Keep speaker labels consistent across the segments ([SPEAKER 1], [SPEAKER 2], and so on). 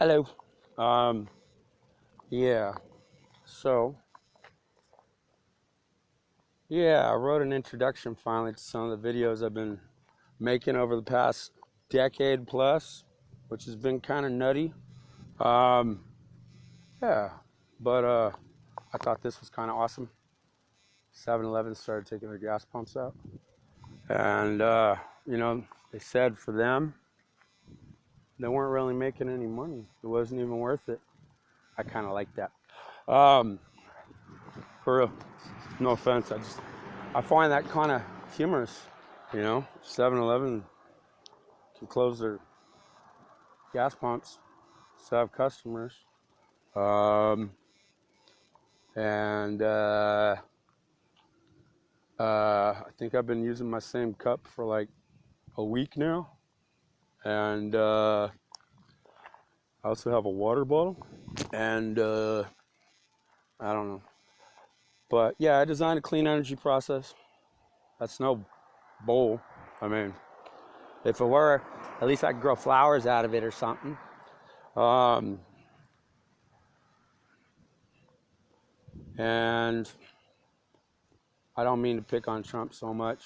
[SPEAKER 1] Hello. Um, yeah. So, yeah, I wrote an introduction finally to some of the videos I've been making over the past decade plus, which has been kind of nutty. Um, yeah, but I thought this was kind of awesome. 7-Eleven started taking their gas pumps out, and they said for them they weren't really making any money. It wasn't even worth it. I kind of like that. Um, for real, no offense. I find that kind of humorous. 7-Eleven can close their gas pumps to have customers. Um, and I think I've been using my same cup for like a week now. And I also have a water bottle. And I don't know. But yeah, I designed a clean energy process. That's no bowl. I mean, if it were, at least I could grow flowers out of it or something. And I don't mean to pick on Trump so much.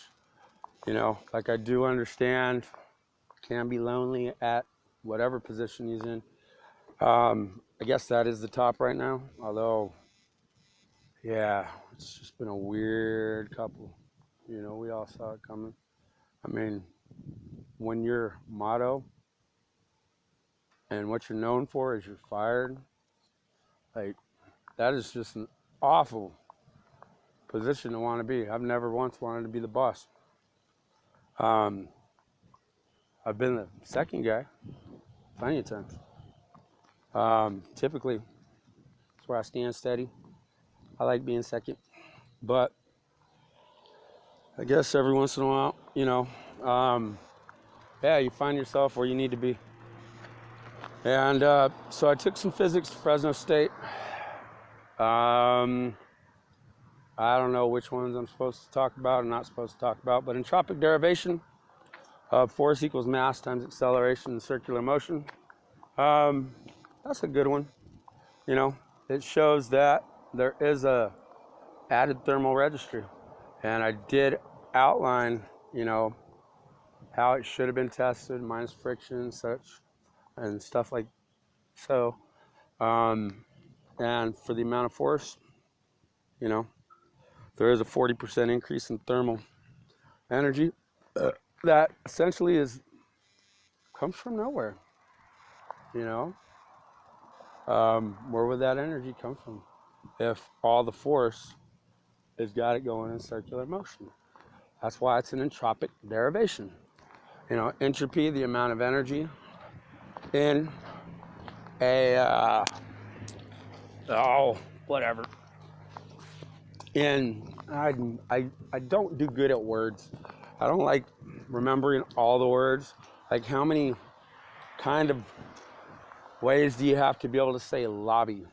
[SPEAKER 1] Like I do understand can be lonely at whatever position he's in. I guess that is the top right now. Although, yeah, it's just been a weird couple. We all saw it coming. I mean, when your motto and what you're known for is you're fired, like that is just an awful position to want to be. I've never once wanted to be the boss. I've been the second guy plenty of times. Typically, it's where I stand steady. I like being second, but I guess every once in a while, yeah, you find yourself where you need to be. And so I took some physics to Fresno State. I don't know which ones I'm supposed to talk about and not supposed to talk about, but entropic derivation of force equals mass times acceleration in circular motion. That's a good one. It shows that there is a added thermal registry. And I did outline, how it should have been tested, minus friction and such, and stuff like so. And for the amount of force, there is a 40% increase in thermal energy that essentially comes from nowhere. Where would that energy come from if all the force has got it going in circular motion? That's why it's an entropic derivation. Entropy, the amount of energy in a whatever. And I don't do good at words. I don't like remembering all the words. Like how many kind of ways do you have to be able to say lobby,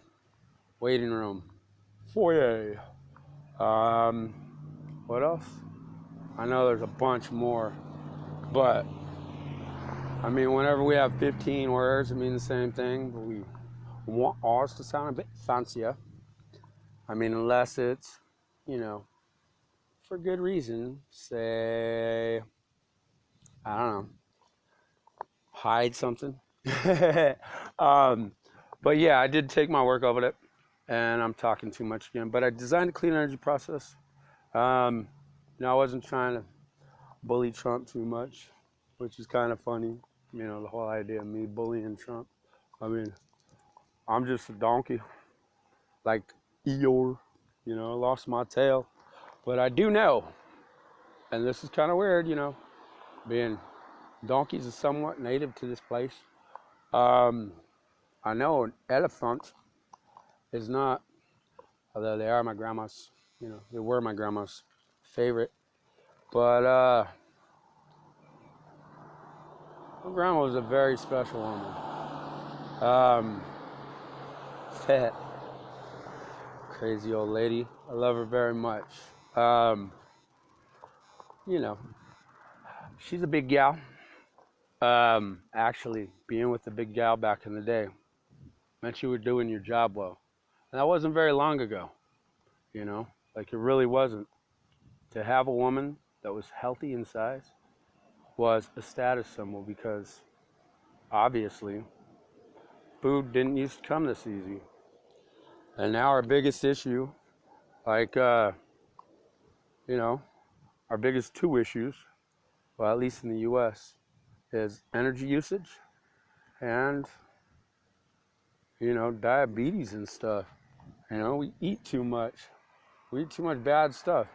[SPEAKER 1] waiting room, foyer? What else? I know there's a bunch more, but I mean, whenever we have 15 words, it means the same thing, but we want ours to sound a bit fancier. I mean, unless it's, for good reason, say, I don't know, hide something. But yeah, I did take my work over it, and I'm talking too much again, but I designed a clean energy process. I wasn't trying to bully Trump too much, which is kind of funny, the whole idea of me bullying Trump. I mean, I'm just a donkey, like Eeyore, lost my tail. But I do know, and this is kind of weird, being donkeys is somewhat native to this place. I know an elephant is not, although they are my grandma's, they were my grandma's favorite. But my grandma was a very special woman. Fat, crazy old lady. I love her very much. She's a big gal. Actually, being with a big gal back in the day meant you were doing your job well. And that wasn't very long ago, you know, like it really wasn't. To have a woman that was healthy in size was a status symbol because obviously food didn't used to come this easy. And now our biggest issue, like, you know, our biggest two issues, well, at least in the US, is energy usage and, you know, diabetes and stuff. You know, we eat too much. We eat too much bad stuff.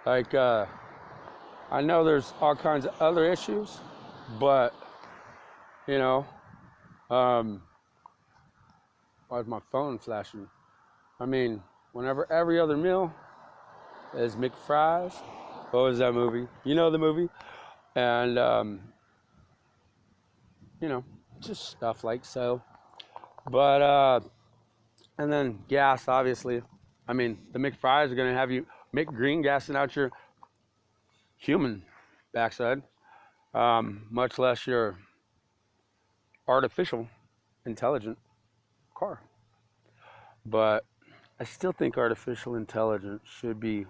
[SPEAKER 1] Like, I know there's all kinds of other issues, but, you know, why is my phone flashing? I mean, whenever every other meal is McFries, what was that movie? You know the movie? And, you know, just stuff like so. But, and then gas, obviously. I mean, the McFries are going to have you green gassing out your human backside, much less your artificial intelligent car. But I still think artificial intelligence should be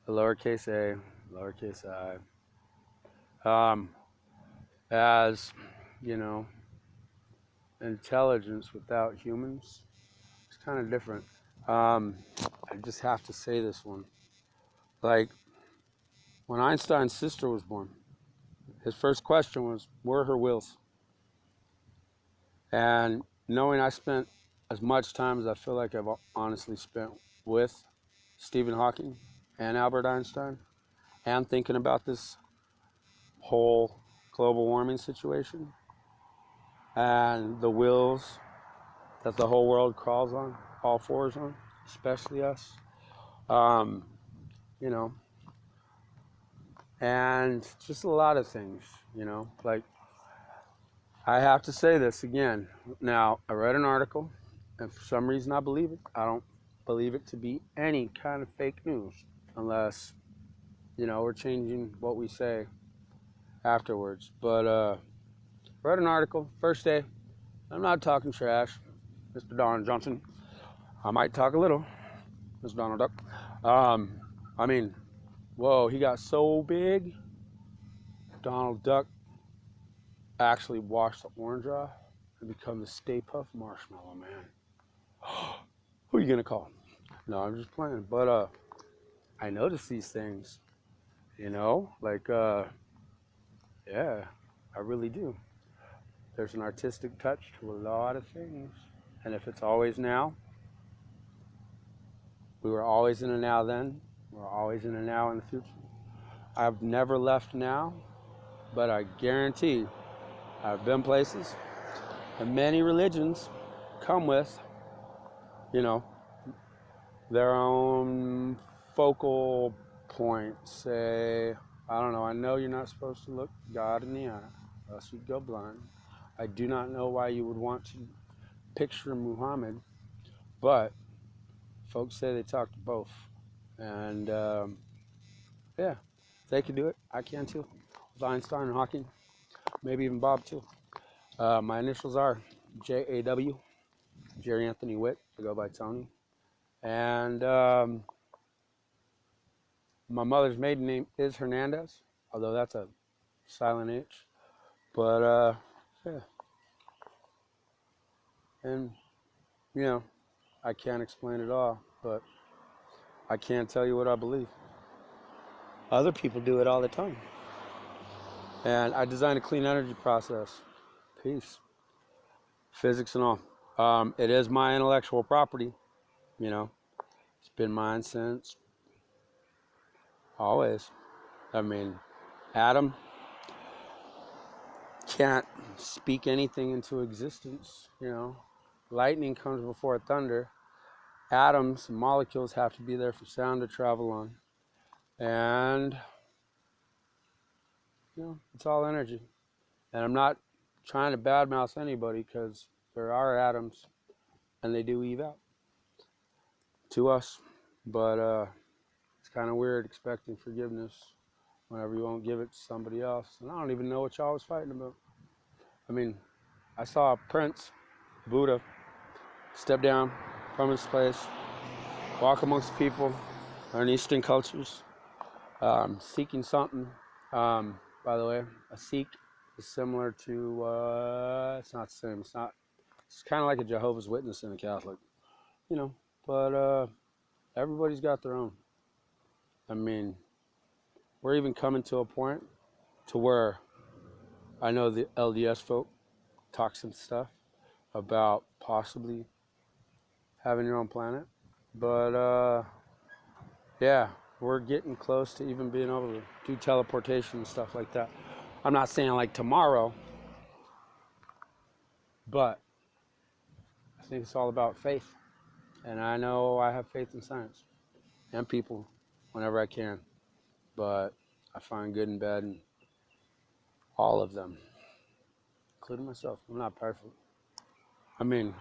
[SPEAKER 1] a lowercase a, lowercase I. As, you know, intelligence without humans, it's kind of different. I just have to say this one. Like, when Einstein's sister was born, his first question was, where are her wills? And knowing I spent as much time as I feel like I've honestly spent with Stephen Hawking and Albert Einstein, and thinking about this whole global warming situation and the wills that the whole world crawls on, all fours on, especially us, um, you know, and just a lot of things, you know, like, I have to say this again. Now, I read an article, and for some reason I believe it. I don't believe it to be any kind of fake news unless, you know, we're changing what we say afterwards. But read an article, first day. I'm not talking trash, Mr. Donald Johnson. I might talk a little, Mr. Donald Duck. I mean, whoa, he got so big. Donald Duck actually washed the orange off and become the Stay Puft Marshmallow Man. Who are you gonna call? No, I'm just playing. But I notice these things, you know, like yeah, I really do. There's an artistic touch to a lot of things. And if it's always now, we were always in a now then, we're always in a now in the future. I've never left now, but I guarantee I've been places, and many religions come with, you know, their own focal point. Say, I don't know, I know you're not supposed to look God in the eye, or else you'd go blind. I do not know why you would want to picture Muhammad, but folks say they talk to both. And yeah, if they can do it, I can too. With Einstein and Hawking, maybe even Bob too. My initials are JAW, Jerry Anthony Witt. I go by Tony. And my mother's maiden name is Hernandez, although that's a silent H. But yeah. And, you know, I can't explain it all, but I can tell you what I believe. Other people do it all the time. And I designed a clean energy process. Peace. Physics and all. It is my intellectual property, you know. It's been mine since always. I mean, Adam can't speak anything into existence, you know. Lightning comes before thunder. Atoms, molecules have to be there for sound to travel on. And, you know, it's all energy. And I'm not trying to badmouth anybody because there are atoms and they do eve out to us. But it's kind of weird expecting forgiveness whenever you won't give it to somebody else. And I don't even know what y'all was fighting about. I mean, I saw Prince, Buddha, step down from his place, walk amongst people, learn Eastern cultures, seeking something. By the way, a Sikh is similar to, it's not the same, it's kind of like a Jehovah's Witness and a Catholic, you know, but everybody's got their own. I mean, we're even coming to a point to where I know the LDS folk talk some stuff about possibly having your own planet, but yeah, we're getting close to even being able to do teleportation and stuff like that. I'm not saying like tomorrow, but I think it's all about faith. And I know I have faith in science and people whenever I can, but I find good and bad in all of them, including myself. I'm not perfect. I mean,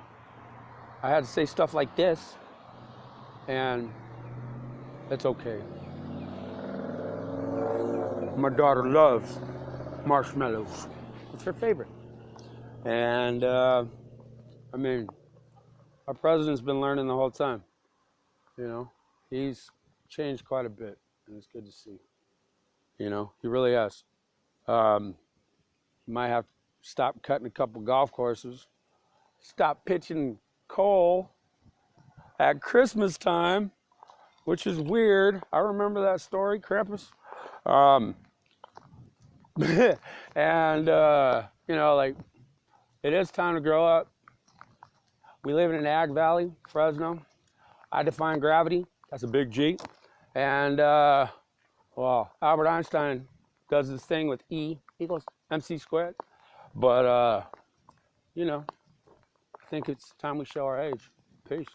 [SPEAKER 1] I had to say stuff like this, and it's okay. My daughter loves marshmallows. It's her favorite. And I mean, our president's been learning the whole time. You know, he's changed quite a bit, and it's good to see. You know, he really has. Might have to stop cutting a couple golf courses, stop pitching coal at Christmas time, which is weird. I remember that story, Krampus. And you know, like, it is time to grow up. We live in an ag valley, Fresno. I define gravity. That's a big G. And well, Albert Einstein does this thing with E equals MC squared. But you know, I think it's time we show our age. Peace.